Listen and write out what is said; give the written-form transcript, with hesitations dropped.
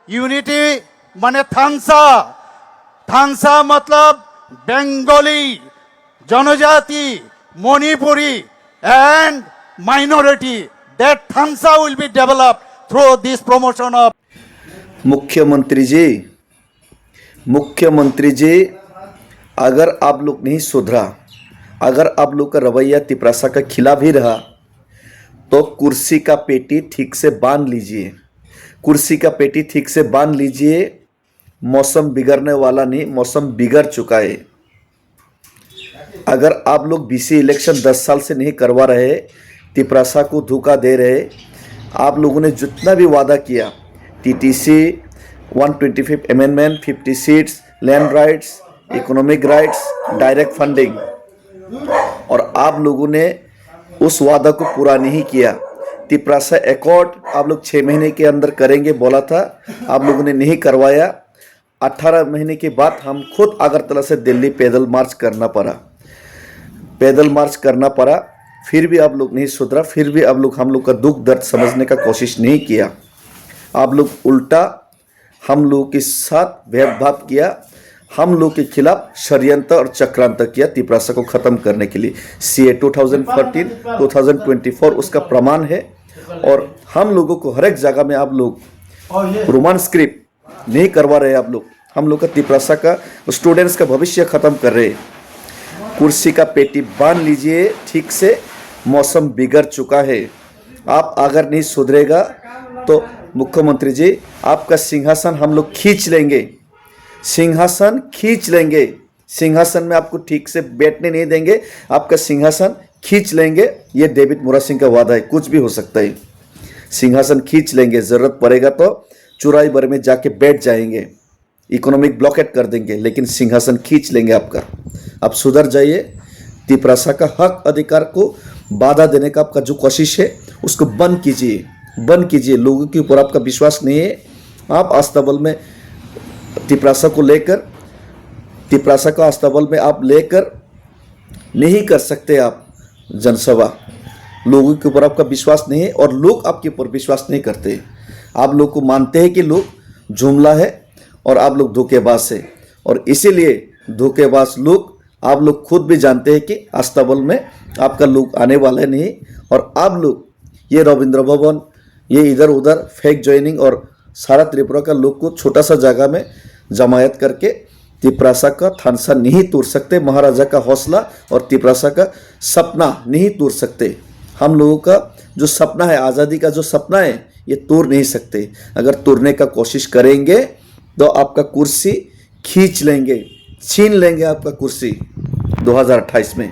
Unity माने थानसा, थानसा मतलब बेंगली, जनजाति, Manipuri and minority. That Thansa will be developed through this promotion of. मुख्यमंत्री जी, अगर आप लोग नहीं सुधरा, अगर आप लोग का रवैया तिपरासा का खिलाफ ही रहा, तो कुर्सी का पेटी ठीक से बांध लीजिए, कुर्सी का पेटी ठीक से बांध लीजिए। मौसम बिगड़ने वाला नहीं, मौसम बिगड़ चुका है। अगर आप लोग बीसी इलेक्शन 10 साल से नहीं करवा रहे, तिपरासा को धोखा दे रहे, आप लोगों ने जितना भी वादा किया, TTC, 125 amendment, 50 seats, land rights, economic rights, direct funding, और आप लोगों ने उस वादा को पूरा नहीं किया। तिपरासा एकॉर्ड आप लोग 6 महीने के अंदर करेंगे बोला था, आप लोगों ने नहीं करवाया। 18 महीने के बाद हम खुद अगरतला से दिल्ली पैदल मार्च करना पड़ा, फिर भी आप लोग नहीं सुधरा, फिर भी आप लोग हम लोग का दुख दर्द समझने का कोशिश नहीं किया। आप लोग उल्टा हम लोग के साथ भेदभाव किया, हम लोग के खिलाफ षड्यंत्र और चक्रांत किया तिपरासा को ख़त्म करने के लिए। CA 2014, 2024 उसका प्रमाण है। और हम लोगों को हर एक जगह में आप लोग रोमान स्क्रिप्ट नहीं करवा रहे, आप लोग हम लोग का तिपरासा का स्टूडेंट्स का भविष्य ख़त्म कर रहे। कुर्सी का पेटी बांध लीजिए ठीक से, मौसम बिगड़ चुका है। आप अगर नहीं सुधरेगा तो मुख्यमंत्री जी, आपका सिंहासन हम लोग खींच लेंगे, सिंहासन खींच लेंगे, सिंहासन में आपको ठीक से बैठने नहीं देंगे, आपका सिंहासन खींच लेंगे। ये डेविड मोरा सिंह का वादा है, कुछ भी हो सकता है। सिंहासन खींच लेंगे, ज़रूरत पड़ेगा तो चुराई भर में जाके बैठ जाएंगे, इकोनॉमिक ब्लॉकेट कर देंगे, लेकिन सिंहासन खींच लेंगे आपका। आप सुधर जाइए। तिपरासा का हक अधिकार को बाधा देने का आपका जो कोशिश है उसको बंद कीजिए। लोगों के ऊपर आपका विश्वास नहीं है। आप अस्तबल में तिपरासा का अस्तबल में आप लेकर नहीं कर सकते आप जनसभा। लोगों के ऊपर आपका विश्वास नहीं है और लोग आपके ऊपर विश्वास नहीं करते। आप लोग को मानते हैं कि लोग जुमला है और आप लोग धोखेबाज है, और इसीलिए धोखेबाज लोग आप लोग खुद भी जानते हैं कि अस्तबल में आपका लोग आने वाले नहीं। और आप लोग ये रविंद्र भवन, ये इधर उधर फेक ज्वाइनिंग और सारा त्रिपुरा का लोग को छोटा सा जगह में जमायत करके तिपरासा का थानसा नहीं तोड़ सकते। महाराजा का हौसला और तिपरासा का सपना नहीं तोड़ सकते। हम लोगों का जो सपना है, आज़ादी का जो सपना है, ये तोड़ नहीं सकते। अगर तोड़ने का कोशिश करेंगे तो आपका कुर्सी खींच लेंगे, छीन लेंगे आपका कुर्सी 2028 में।